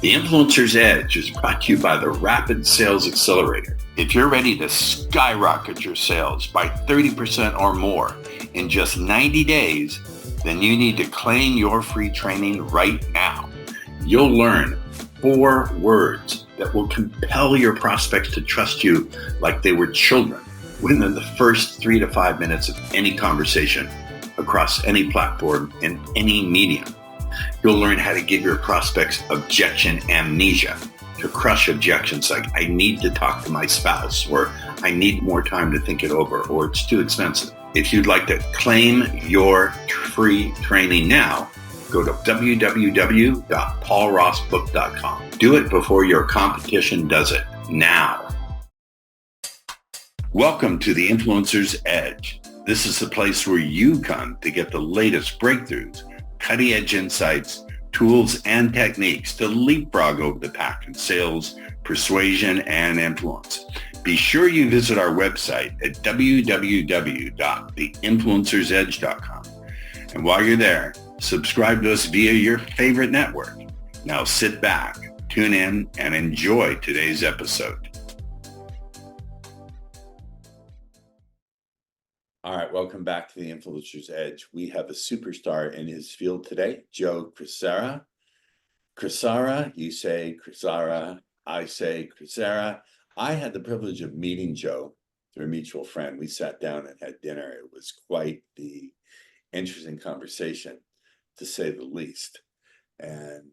The Influencer's Edge is brought to you by the Rapid Sales Accelerator. If you're ready to skyrocket your sales by 30% or more in just 90 days, then you need to claim your free training right now. You'll learn 4 words that will compel your prospects to trust you like they were children within the first 3 to 5 minutes of any conversation across any platform and any medium. You'll learn how to give your prospects objection amnesia, to crush objections like, I need to talk to my spouse, or I need more time to think it over, or it's too expensive. If you'd like to claim your free training now, go to www.paulrossbook.com. Do it before your competition does it now. Welcome to the Influencer's Edge. This is the place where you come to get the latest breakthroughs, cutting-edge insights, tools, and techniques to leapfrog over the pack in sales, persuasion, and influence. Be sure you visit our website at www.theinfluencersedge.com. And while you're there, subscribe to us via your favorite network. Now sit back, tune in, and enjoy today's episode. All right, welcome back to the Influencer's Edge. We have a superstar in his field today, Joe Crisera. Crisara, you say Crisara, I say Crisera. I had the privilege of meeting Joe through a mutual friend. We sat down and had dinner. It was quite the interesting conversation, to say the least. And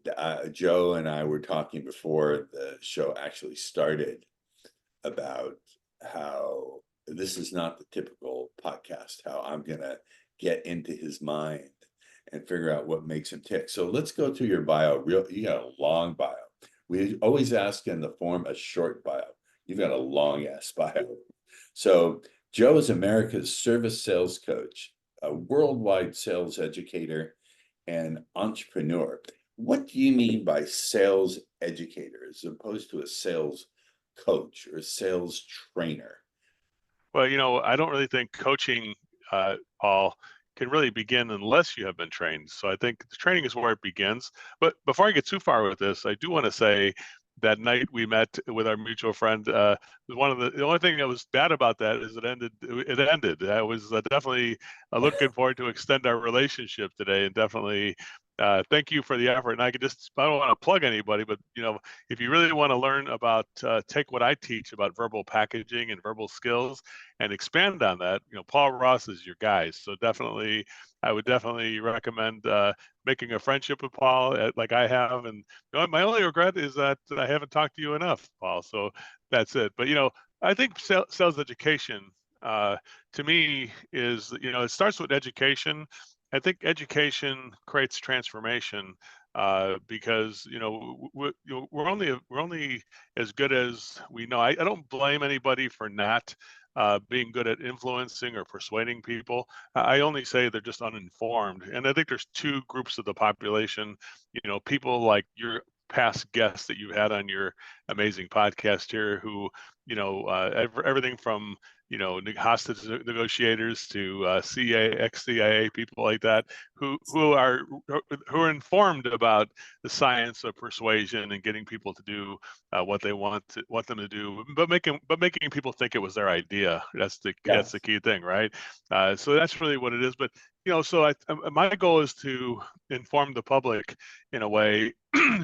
Joe and I were talking before the show actually started about how this is not the typical podcast, how I'm going to get into his mind and figure out what makes him tick. So let's go through your bio. You got a long bio. We always ask in the form a short bio. You've got a long ass bio. So Joe is America's service sales coach, a worldwide sales educator, and entrepreneur. What do you mean by sales educator as opposed to a sales coach or a sales trainer? Well, I don't really think coaching, Paul, can really begin unless you have been trained. So I think the training is where it begins. But before I get too far with this, I do want to say that night we met with our mutual friend, the only thing that was bad about that is it ended. I was definitely looking forward to extend our relationship today, and definitely thank you for the effort. And I don't want to plug anybody, but if you really want to learn about, take what I teach about verbal packaging and verbal skills and expand on that, Paul Ross is your guy. So I would definitely recommend making a friendship with Paul like I have. And my only regret is that I haven't talked to you enough, Paul. So that's it. But, I think sales education to me is, it starts with education. I think education creates transformation because we're only as good as we know. I don't blame anybody for not being good at influencing or persuading people. I only say they're just uninformed. And I think there's 2 groups of the population. People like your past guests that you've had on your amazing podcast here, who everything from hostage negotiators to CIA, ex-CIA people like that, who are informed about the science of persuasion and getting people to do what they want them to do, but making people think it was their idea. That's the key thing, right? So that's really what it is. But so my goal is to inform the public in a way,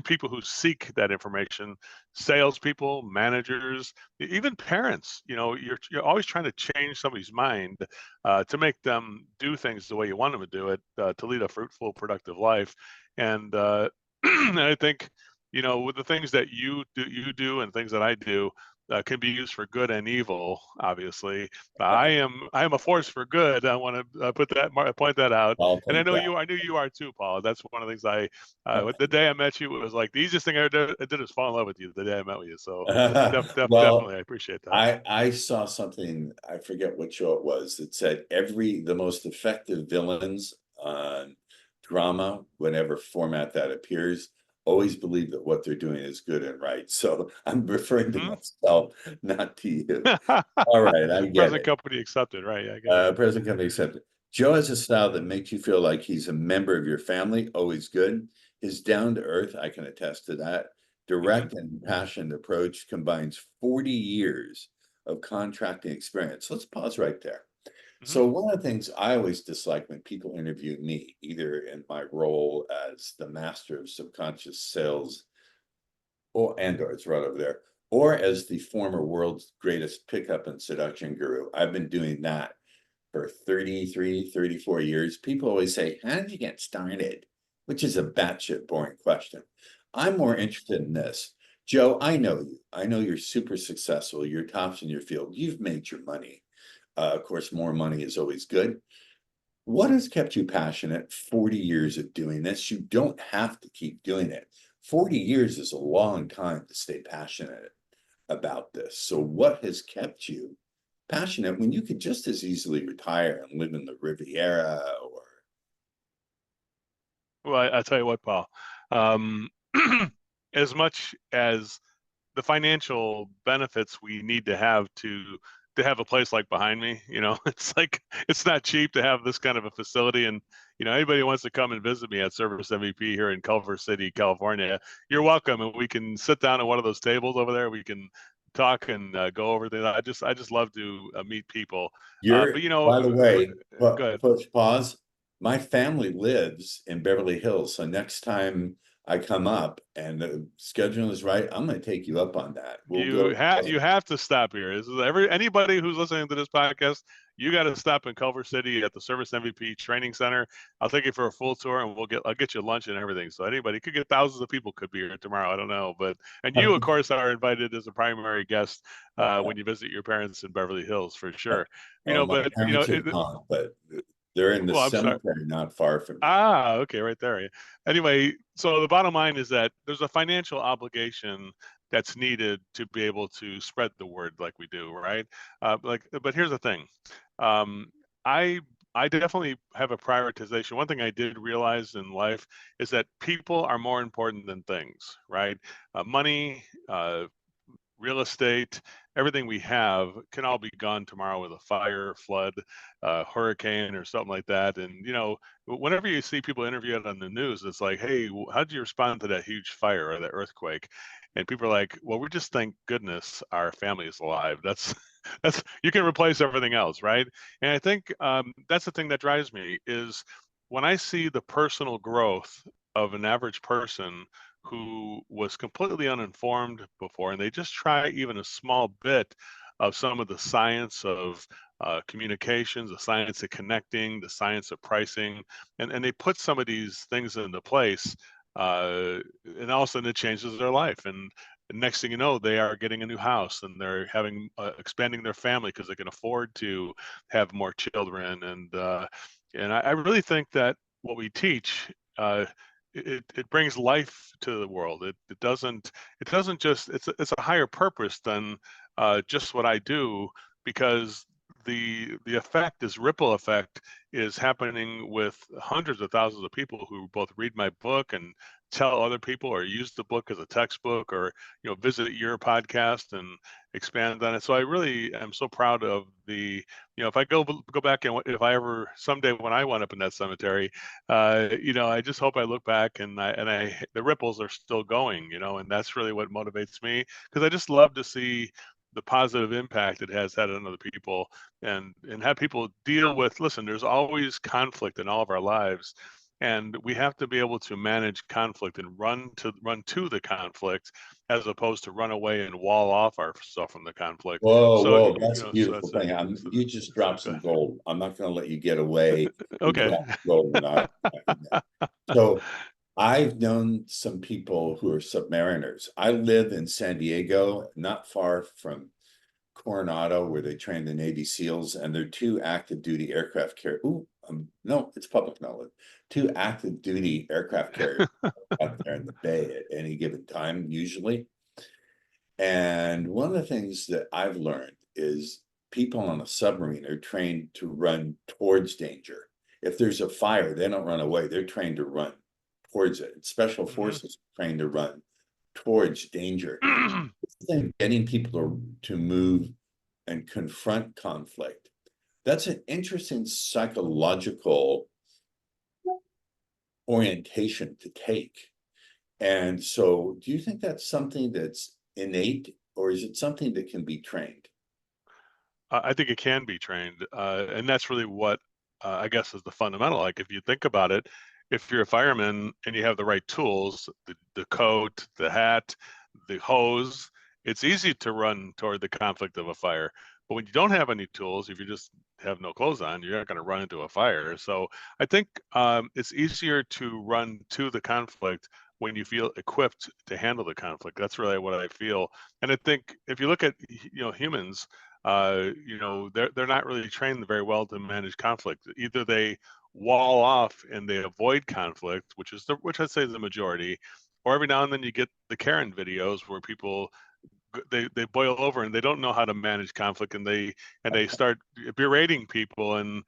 people who seek that information, salespeople, managers, even parents. You're always trying to change somebody's mind to make them do things the way you want them to do it, to lead a fruitful, productive life. And I think with the things that you do and things that I do, can be used for good and evil. Obviously, I am a force for good. I want to point that out. And I knew you are too, Paul. That's one of the things the day I met you, it was like the easiest thing I did is fall in love with you the day I met with you. So definitely, I appreciate that. I saw something, I forget what show it was, that said the most effective villains on drama, whatever format that appears, always believe that what they're doing is good and right. So I'm referring to myself, not to you. All right, I get present it. company accepted, right? Yeah, present company accepted. Joe has a style that makes you feel like he's a member of your family, always good. His down to earth, I can attest to that. direct and passionate approach combines 40 years of contracting experience. Let's pause right there. Hmm. So one of the things I always dislike when people interview me, either in my role as the master of subconscious sales, or it's right over there, or as the former world's greatest pickup and seduction guru. I've been doing that for 33, 34 years. People always say, how did you get started? Which is a batshit boring question. I'm more interested in this. Joe, I know you. I know you're super successful. You're tops in your field. You've made your money. Of course, more money is always good. What has kept you passionate 40 years of doing this? You don't have to keep doing it. 40 years is a long time to stay passionate about this. So what has kept you passionate when you could just as easily retire and live in the Riviera or Well, I tell you what, Paul, um, as much as the financial benefits we need to have a place like behind me, it's like it's not cheap to have this kind of a facility. And anybody who wants to come and visit me at Service MVP here in Culver City, California, you're welcome, and we can sit down at one of those tables over there. We can talk and go over there. I just love to meet people. But by the way, go ahead. push pause. My family lives in Beverly Hills. So next time I come up and the schedule is right, I'm going to take you up on that. We'll go. You have to stop here. This is anybody who's listening to this podcast, you got to stop in Culver City at the Service MVP Training Center. I'll take you for a full tour, and I'll get you lunch and everything. So anybody could get thousands of people could be here tomorrow. I don't know, and you of course are invited as a primary guest when you visit your parents in Beverly Hills for sure. Oh, my But parents are gone, but they're in the well, I'm sorry. cemetery not far from me. Ah, okay, right there. Anyway, so the bottom line is that there's a financial obligation that's needed to be able to spread the word like we do, right? But here's the thing. Um, I I definitely have a prioritization. One thing I did realize in life is that people are more important than things, right? Money, real estate, everything we have can all be gone tomorrow with a fire, flood, hurricane, or something like that. And whenever you see people interviewed on the news, it's like, hey, how did you respond to that huge fire or that earthquake? And people are like, well, we just thank goodness our family is alive. That's that's you can replace everything else, right? And I think that's the thing that drives me is when I see the personal growth of an average person who was completely uninformed before, and they just try even a small bit of some of the science of communications, the science of connecting, the science of pricing, and they put some of these things into place, and all of a sudden it changes their life. And next thing you know, they are getting a new house and they're having expanding their family because they can afford to have more children. And I really think that what we teach it brings life to the world. It doesn't just it's a higher purpose than just what I do, because the effect is ripple effect is happening with hundreds of thousands of people who both read my book and tell other people, or use the book as a textbook, or visit your podcast and expand on it. So I really am so proud of if I go back, and if I ever someday when I went up in that cemetery, I just hope I look back and the ripples are still going, and that's really what motivates me, because I just love to see the positive impact it has had on other people, and have people deal with, listen, there's always conflict in all of our lives, and we have to be able to manage conflict and run to the conflict, as opposed to run away and wall off ourselves from the conflict. Whoa, So whoa, that's a so beautiful that's it. thing. So, You just so dropped go some ahead. gold. I'm not going to let you get away with Okay. dropping gold and not backing that. So I've known some people who are submariners. I live in San Diego, not far from Coronado, where they train the Navy SEALs, and they're two active duty aircraft carrier. No, it's public knowledge. Two active duty aircraft carriers out there in the bay at any given time, usually. And one of the things that I've learned is people on a submarine are trained to run towards danger. If there's a fire, they don't run away. They're trained to run towards it. Special Hmm. forces are trained to run towards danger. Getting people to move and confront conflict. That's an interesting psychological orientation to take. And so do you think that's something that's innate, or is it something that can be trained? I think it can be trained, and that's really what I guess is the fundamental. Like if you think about it, if you're a fireman and you have the right tools, the coat, the hat, the hose, it's easy to run toward the conflict of a fire. But when you don't have any tools, if you just have no clothes on, you're not going to run into a fire. So I think it's easier to run to the conflict when you feel equipped to handle the conflict. That's really what I feel. And I think if you look at humans, they're not really trained very well to manage conflict. Either they wall off and they avoid conflict, which I'd say is the majority, or every now and then you get the Karen videos where people they boil over and they don't know how to manage conflict, and they start berating people, and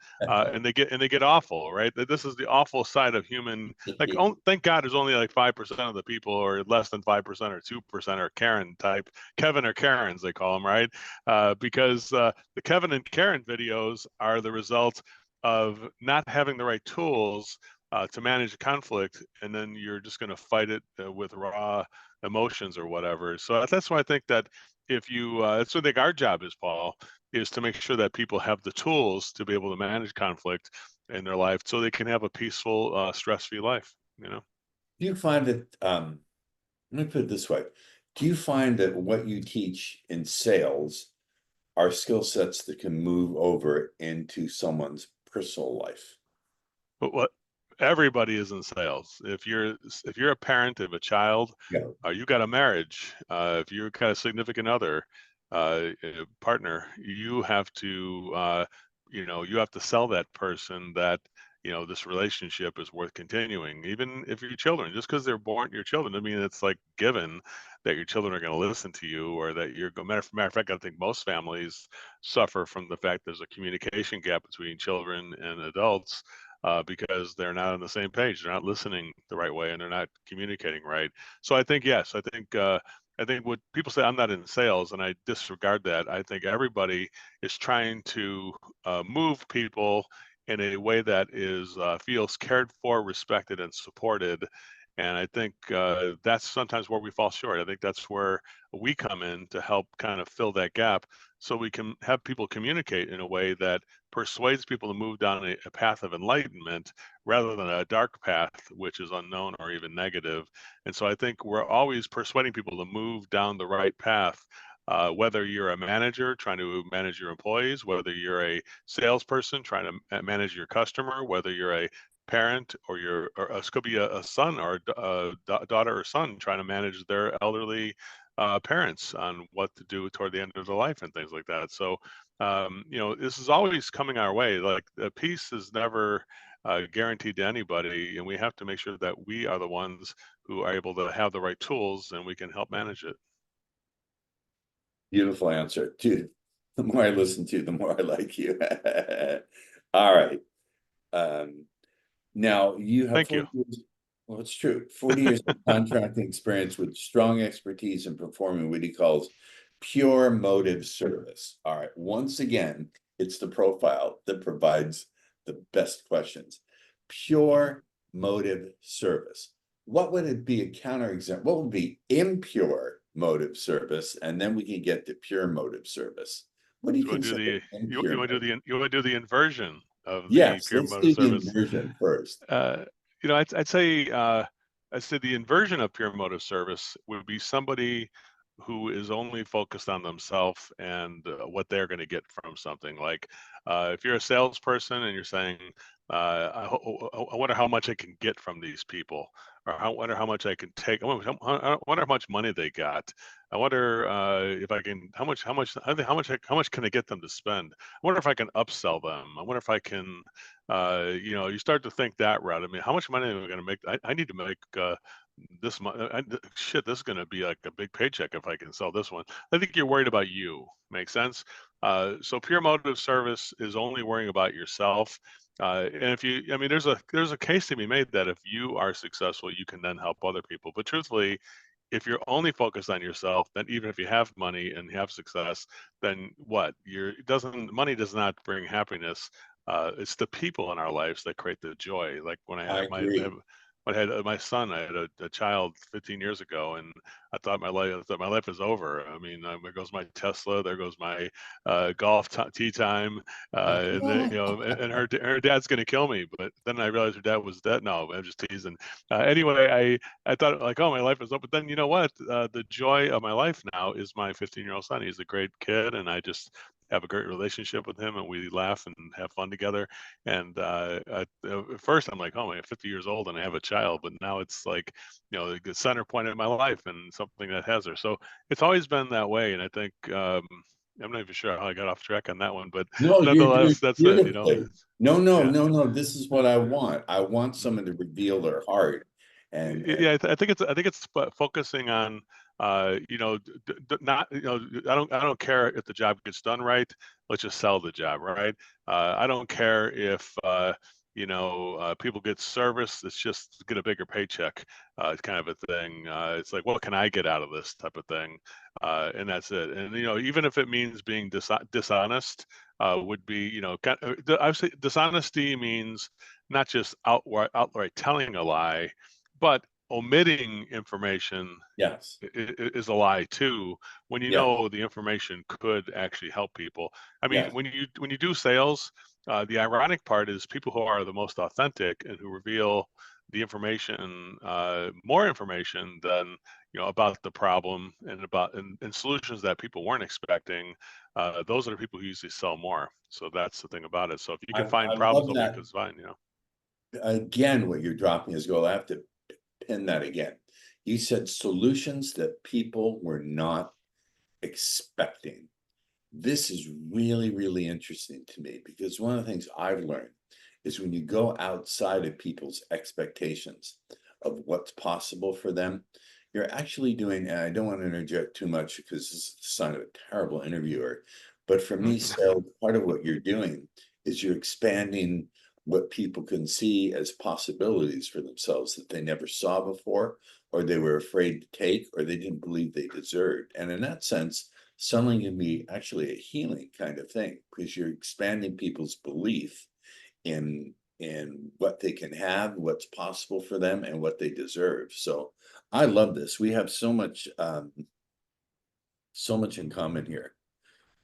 they get awful, right? This is the awful side of human. Like, thank God there's only like 5% of the people, or less than 5% or 2% are Karen type, Kevin or Karens they call them, right? Because the Kevin and Karen videos are the result of not having the right tools to manage conflict, and then you're just going to fight it with raw emotions or whatever. So that's why I think that if you, that's what I think our job is, Paul, is to make sure that people have the tools to be able to manage conflict in their life so they can have a peaceful, stress-free life, you know? Do you find that, let me put it this way, do you find that what you teach in sales are skill sets that can move over into someone's personal life? But what everybody is in sales. If you're a parent of a child, Yeah. you got a marriage. If you're kind of significant other, partner, you have to you have to sell that person that this relationship is worth continuing. Even if your children, just because they're born your children, I mean it's like given that your children are going to listen to you, or that you're going. Matter of fact, I think most families suffer from the fact there's a communication gap between children and adults because they're not on the same page. They're not listening the right way, and they're not communicating right. So I think yes, I think what people say, I'm not in sales, and I disregard that. I think everybody is trying to move people in a way that is feels cared for, respected, and supported. And I think that's sometimes where we fall short. I think that's where we come in to help kind of fill that gap, so we can have people communicate in a way that persuades people to move down a path of enlightenment rather than a dark path, which is unknown or even negative. And so I think we're always persuading people to move down the right path. Whether you're a manager trying to manage your employees, whether you're a salesperson trying to manage your customer, whether you're a parent, or it could be a son or a daughter or son trying to manage their elderly parents on what to do toward the end of their life and things like that. So, this is always coming our way. Like, peace is never guaranteed to anybody, and we have to make sure that we are the ones who are able to have the right tools and we can help manage it. Beautiful answer. Dude, the more I listen to you, the more I like you. All right. Um, Now you have Thank you. 40 years, well, it's true, 40 years of contracting experience with strong expertise in performing what he calls pure motive service. All right, once again, it's the profile that provides the best questions. Pure motive service. What would it be a counterexample? What would be impure motive service? And then we can get to pure motive service. What do you You want to do consider you impure want to do motive? you want to do the inversion of the Yes, pure let's motive do the service. inversion first. Uh, I'd say the inversion of pure motive service would be somebody who is only focused on themselves and what they're going to get from something. Like, if you're a salesperson and you're saying, I wonder how much I can get from these people, or I wonder how much I can take. I wonder how much money they got. I wonder if I can, how much can I get them to spend? I wonder if I can upsell them. I wonder if I can, you start to think that route. I mean, how much money am I going to make? I need to make this month. Shit, this is going to be like a big paycheck if I can sell this one. I think you're worried about you. Make sense? So pure motive service is only worrying about yourself. And if you, I mean, there's a case to be made that if you are successful, you can then help other people. But truthfully, if you're only focused on yourself, then even if you have money and you have success, then what? Money does not bring happiness. It's the people in our lives that create the joy. Like I agree. when I had my son. I had a child 15 years ago, and I thought my life was over. I mean, there goes my Tesla, there goes my golf tee time, and then, and her dad's gonna kill me. But then I realized her dad was dead. No, I'm just teasing. Anyway, I thought like, oh, my life is up. But then you know what? The joy of my life now is my 15-year-old son. He's a great kid, and I just have a great relationship with him, and we laugh and have fun together. And at first, I'm like, oh, I'm 50 years old and I have a child, but now it's like, the center point of my life and something that has her. So it's always been that way, and I think I'm not even sure how I got off track on that one, but No, you're doing nonetheless, that's it. beautifully. No, no, Yeah. no, no. This is what I want. I want someone to reveal their heart. And Yeah, I think it's focusing on not I don't care if the job gets done right. Let's just sell the job, right? I don't care if people get service. It's just get a bigger paycheck, kind of a thing. It's like, what can I get out of this type of thing, and that's it. And even if it means being dishonest, would be I say dishonesty means not just outright telling a lie, but omitting information yes, is a lie too, when yes, the information could actually help people. I mean, yes, when you do sales, the ironic part is people who are the most authentic and who reveal the information, more information than about the problem and and solutions that people weren't expecting. Those are the people who usually sell more. So that's the thing about it. So if you can find I problems, love they'll make that. us fine. Again, what you're dropping is gold. I have to pin that again. You said solutions that people were not expecting. This is really, really interesting to me because one of the things I've learned is when you go outside of people's expectations of what's possible for them, you're actually doing, and I don't want to interject too much because this is the sign of a terrible interviewer, but for me, sales, part of what you're doing is you're expanding what people can see as possibilities for themselves that they never saw before, or they were afraid to take, or they didn't believe they deserved. And in that sense, selling can be actually a healing kind of thing because you're expanding people's belief in what they can have, what's possible for them, and what they deserve. So I love this. We have so much in common here.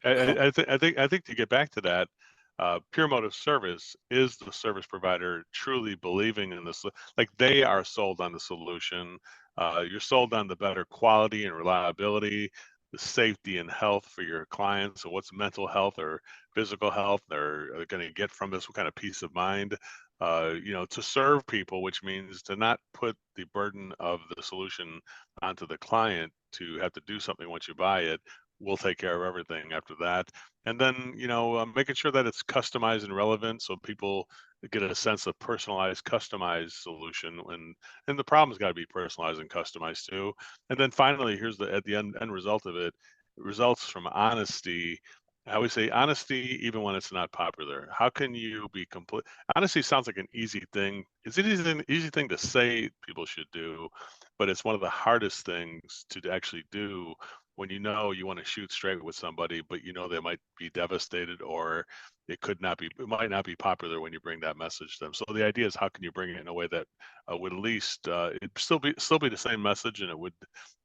I think to get back to that, pure motive service is the service provider truly believing in this. Like they are sold on the solution. You're sold on the better quality and reliability, the safety and health for your clients. So what's mental health or physical health they're going to get from this? What kind of peace of mind? To serve people, which means to not put the burden of the solution onto the client to have to do something once you buy it. We'll take care of everything after that. And then, making sure that it's customized and relevant so people get a sense of personalized, customized solution. And the problem's got to be personalized and customized too. And then finally, here's the at the end result of it, results from honesty. I always say honesty, even when it's not popular. How can you be complete? Honesty sounds like an easy thing. It's an easy thing to say people should do, but it's one of the hardest things to actually do when you want to shoot straight with somebody, but they might be devastated or it might not be popular when you bring that message to them. So the idea is how can you bring it in a way that would at least it still be the same message and it would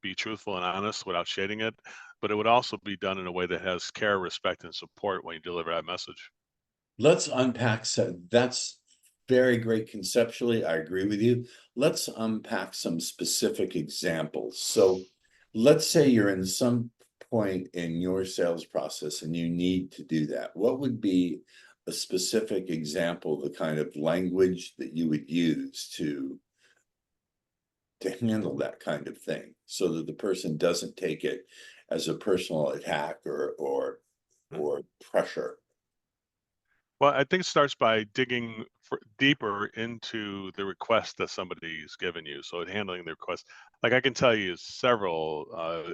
be truthful and honest without shading it, but it would also be done in a way that has care, respect, and support when you deliver that message. Let's unpack. So that's very great conceptually. I agree with you. Let's unpack some specific examples. So let's say you're in some point in your sales process and you need to do that. What would be a specific example of the kind of language that you would use to handle that kind of thing so that the person doesn't take it as a personal attack or pressure? Well, I think it starts by digging deeper into the request that somebody's given you. So, handling the request, like I can tell you several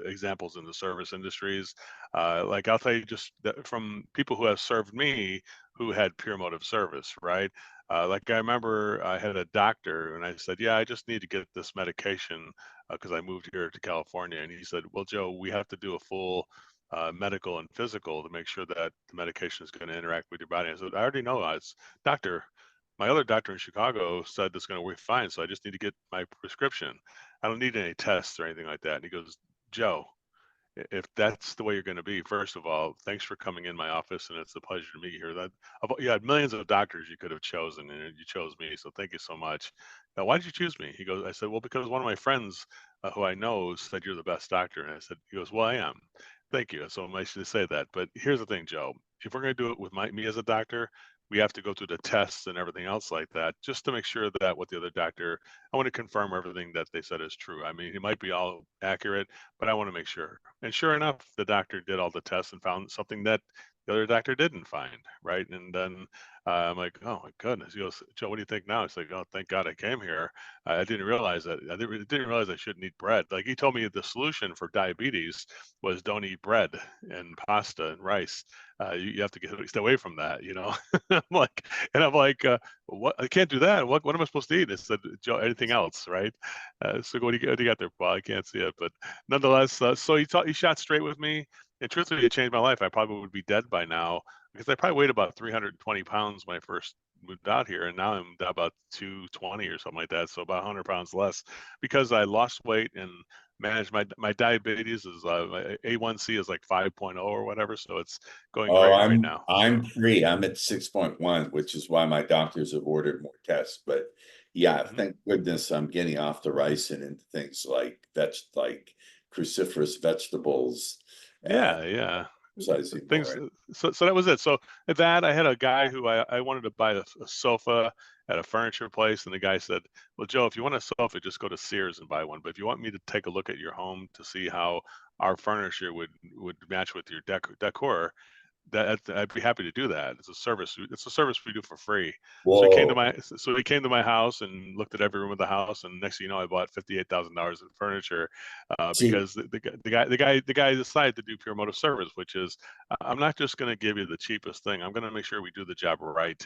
examples in the service industries. Like I'll tell you just from people who have served me who had pure motive service, right? Like I remember I had a doctor and I said, "Yeah, I just need to get this medication because I moved here to California." And he said, "Well, Joe, we have to do a full medical and physical to make sure that the medication is going to interact with your body." I said, "I already know. It's doctor. my other doctor in Chicago said this is going to work fine, so I just need to get my prescription. I don't need any tests or anything like that. And he goes, Joe, if that's the way you're going to be, first of all, thanks for coming in my office, and it's a pleasure to meet you here. That you had millions of doctors you could have chosen, and you chose me, so thank you so much. Now, why did you choose me? He goes, I said, well, because one of my friends who I know said you're the best doctor, and I said, he goes, well, I am. Thank you. So I should say that. But here's the thing, Joe. If we're going to do it with me as a doctor, we have to go through the tests and everything else like that, just to make sure that what the other doctor, I want to confirm everything that they said is true. I mean, it might be all accurate, but I want to make sure. And sure enough, the doctor did all the tests and found something that the other doctor didn't find, right? And then I'm like, oh my goodness. He goes, Joe, what do you think now? It's like, oh, thank God I came here. I didn't realize that. I didn't realize I shouldn't eat bread. Like he told me the solution for diabetes was don't eat bread and pasta and rice. You have to stay away from that, you know. I'm like, what? I can't do that. What am I supposed to eat? I said, Joe, anything else, right? So what do you got there, Paul? I can't see it, but nonetheless, so he shot straight with me, and truthfully, it changed my life. I probably would be dead by now because I probably weighed about 320 pounds when I first moved out here, and now I'm down about 220 or something like that, so about 100 pounds less because I lost weight and managed my diabetes is my A1C is like 5.0 or whatever, so it's going Oh, great right now. I'm So pre. I'm at 6.1, which is why my doctors have ordered more tests. But yeah, mhm. thank goodness I'm getting off the rice and into things like cruciferous vegetables and Yeah, yeah. sizing more. Things so that was it. So at that I had a guy who I wanted to buy a sofa at a furniture place, and the guy said, well, Joe, if you want a sofa, just go to Sears and buy one. But if you want me to take a look at your home to see how our furniture would match with your decor, that I'd be happy to do that. It's a service. It's a service we do for free. Whoa. So he came to my house and looked at every room of the house, and next thing you know, I bought $58,000 in furniture See, because the guy decided to do pure motive service, which is I'm not just going to give you the cheapest thing. I'm going to make sure we do the job right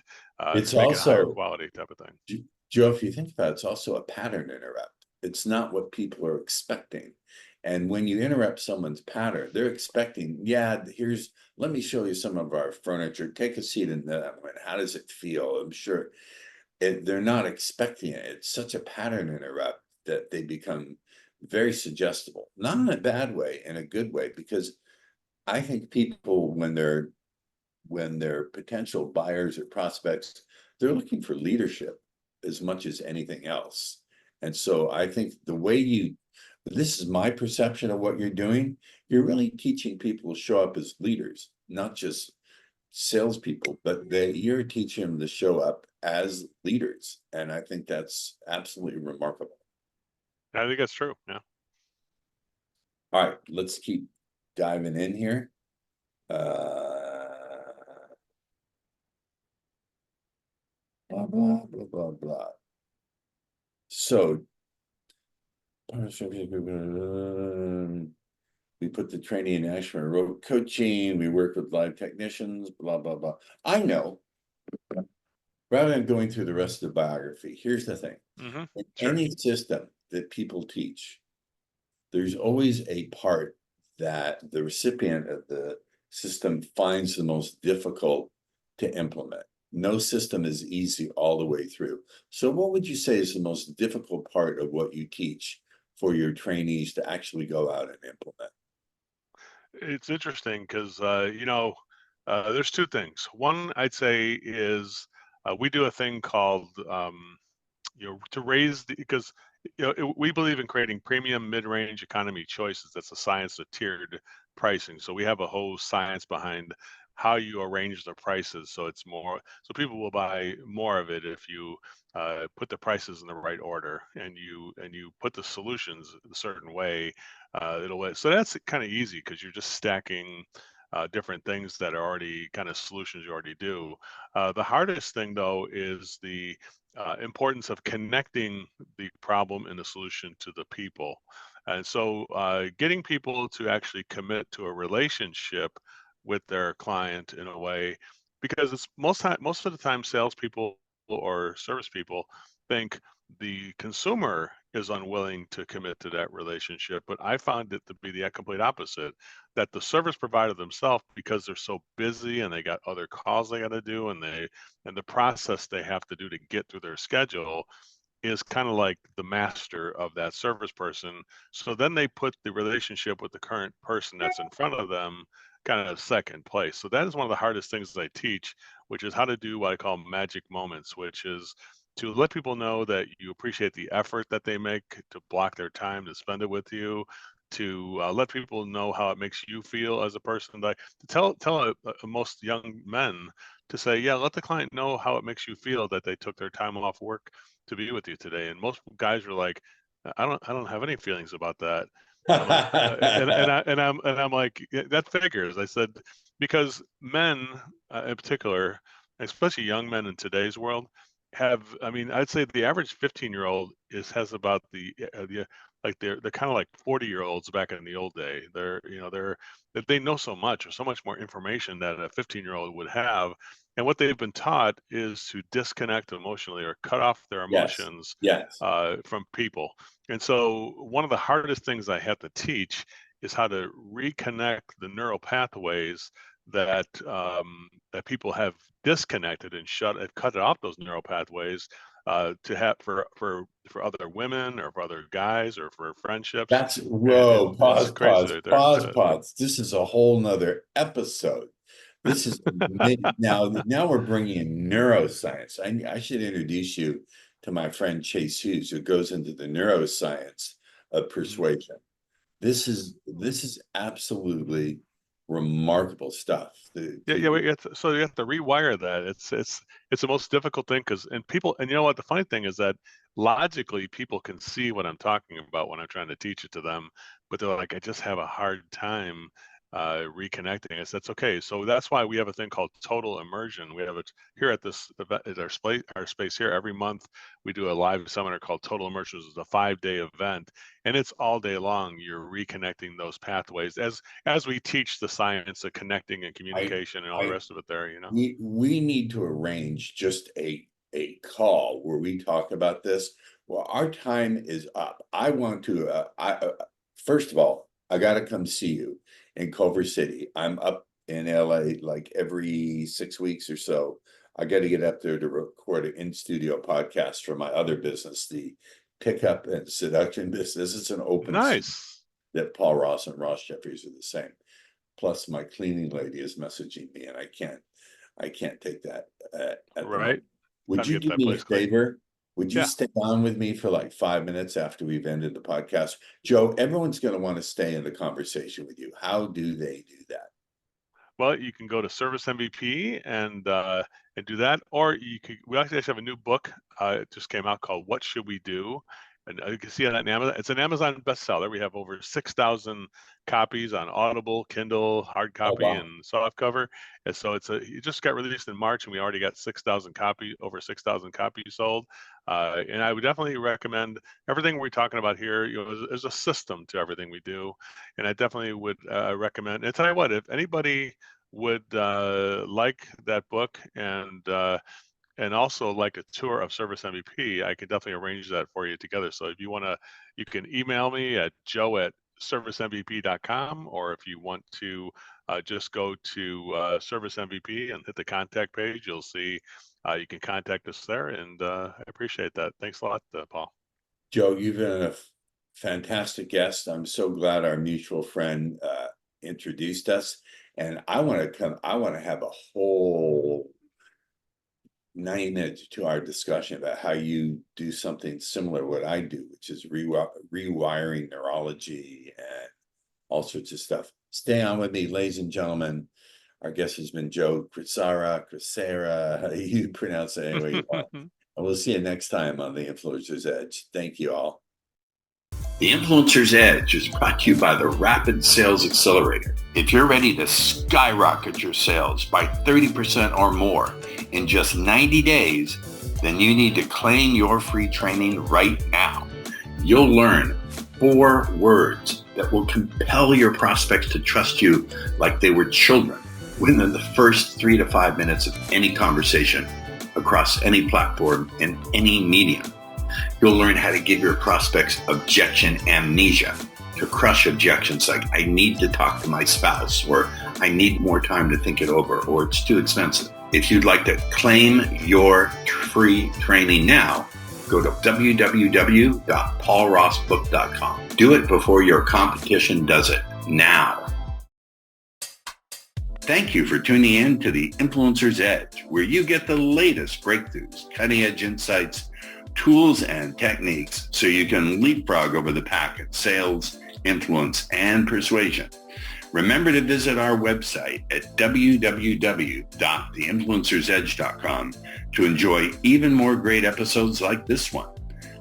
it's to make it higher also, quality type of thing. Joe, if you think about it, it's also a pattern interrupt. It's not what people are expecting. And when you interrupt someone's pattern, they're expecting, yeah, let me show you some of our furniture. Take a seat in that one. How does it feel? I'm sure they're not expecting it. It's such a pattern interrupt that they become very suggestible, not in a bad way, in a good way, because I think people, when they're potential buyers or prospects, they're looking for leadership as much as anything else. And so I think this is my perception of what you're doing. You're really teaching people to show up as leaders, not just salespeople, but you're teaching them to show up as leaders. And I think that's absolutely remarkable. I think that's true. Yeah. All right, let's keep diving in here. Blah, blah, blah, blah, blah. So we put the training in action, we wrote coaching, we work with live technicians, blah, blah, blah. I know, rather than going through the rest of the biography, here's the thing. Hmm. In Sure. any system that people teach, there's always a part that the recipient of the system finds the most difficult to implement. No system is easy all the way through. So what would you say is the most difficult part of what you teach for your trainees to actually go out and implement? It's interesting because there's two things. One I'd say is we do a thing called to raise because we believe in creating premium, mid-range economy choices. That's a science of tiered pricing. So we have a whole science behind how you arrange the prices so it's more so people will buy more of it if you put the prices in the right order and you put the solutions a certain way. So that's kind of easy because you're just stacking different things that are already kind of solutions you already do. The hardest thing though is the importance of connecting the problem and the solution to the people. And so getting people to actually commit to a relationship with their client in a way, because it's most of the time salespeople or service people think the consumer is unwilling to commit to that relationship. But I found it to be the complete opposite, that the service provider themselves, because they're so busy and they got other calls they got to do, and the process they have to do to get through their schedule is kind of like the master of that service person. So then they put the relationship with the current person that's in front of them kind of second place. So that is one of the hardest things I teach, which is how to do what I call magic moments, which is to let people know that you appreciate the effort that they make to block their time to spend it with you, to let people know how it makes you feel as a person. Like to tell most young men to say, yeah, let the client know how it makes you feel that they took their time off work to be with you today. And most guys are like, I don't have any feelings about that. I'm like, and I'm like, "Yeah, that figures." I said, because men, in particular, especially young men in today's world, have, I mean, I'd say the average 15-year-old has about the like they're kind of like 40-year-olds back in the old day. That they know so much, or so much more information that a 15-year-old would have. And what they've been taught is to disconnect emotionally or cut off their Yes, emotions yes. from people. And so one of the hardest things I have to teach is how to reconnect the neural pathways that people have disconnected and cut off those neural pathways to have for other women or for other guys or for friendships. That's And whoa, it's pause, crazy pause, right there. pause, pause. This is a whole nother episode. This is now we're bringing in neuroscience. I should introduce you to my friend Chase Hughes, who goes into the neuroscience of persuasion. This is absolutely remarkable stuff. Yeah, yeah. So you have to rewire that. It's the most difficult thing because and people and you know what the funny thing is that logically people can see what I'm talking about when I'm trying to teach it to them, but they're like, I just have a hard time reconnecting. I said, that's okay. So that's why we have a thing called total immersion. We have it here at this event, at our space here every month. We do a live seminar called Total Immersion, which is a 5-day event, and it's all day long. You're reconnecting those pathways as we teach the science of connecting and I communication and all the I rest of it there, you know. we need to arrange just a call where we talk about this. Well, our time is up. I want to first of all, I got to come see you in Culver City. I'm up in LA like every 6 weeks or so. I got to get up there to record an in-studio podcast for my other business, the pickup and seduction business. It's an open Nice. that Paul Ross and Ross Jeffries are the same. Plus, my cleaning lady is messaging me, and I can't take that at the Right. moment. Would Time to you get do that me a place clean. favor? Would you Yeah. stay on with me for like 5 minutes after we've ended the podcast? Joe, everyone's going to want to stay in the conversation with you. How do they do that? Well, you can go to Service MVP and do that, or we actually have a new book. It just came out called "What Should We Do," and you can see that on Amazon. It's an Amazon bestseller. We have over 6,000 copies on Audible, Kindle, hard Oh, copy, wow. and soft cover. And so it just got released in March, and we already got over 6,000 copies sold. And I would definitely recommend everything we're talking about here. You know, there's a system to everything we do, and I definitely would recommend. And tell you what, if anybody would like that book and also like a tour of Service MVP, I can definitely arrange that for you together. So if you want to, you can email me at joe@servicemvp.com, or if you want to just go to Service MVP and hit the contact page, you'll see you can contact us there. And I appreciate that. Thanks a lot, Paul. Joe, you've been a fantastic guest. I'm so glad our mutual friend introduced us. And I want to have a whole 90 minutes to our discussion about how you do something similar to what I do, which is rewiring neurology and all sorts of stuff. Stay on with me, ladies and gentlemen. Our guest has been Joe Crisara, you pronounce it any way you want. And we'll see you next time on The Influencer's Edge. Thank you all. The Influencer's Edge is brought to you by the Rapid Sales Accelerator. If you're ready to skyrocket your sales by 30% or more in just 90 days, then you need to claim your free training right now. You'll learn 4 words that will compel your prospects to trust you like they were children within the first 3 to 5 minutes of any conversation across any platform and any medium. You'll learn how to give your prospects objection amnesia, to crush objections like, I need to talk to my spouse, or I need more time to think it over, or it's too expensive. If you'd like to claim your free training now, go to www.paulrossbook.com. Do it before your competition does it now. Thank you for tuning in to the Influencer's Edge, where you get the latest breakthroughs, cutting-edge insights, tools, and techniques so you can leapfrog over the pack in sales, influence, and persuasion. Remember to visit our website at www.theinfluencersedge.com to enjoy even more great episodes like this one.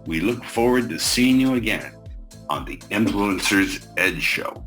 We look forward to seeing you again on the Influencer's Edge Show.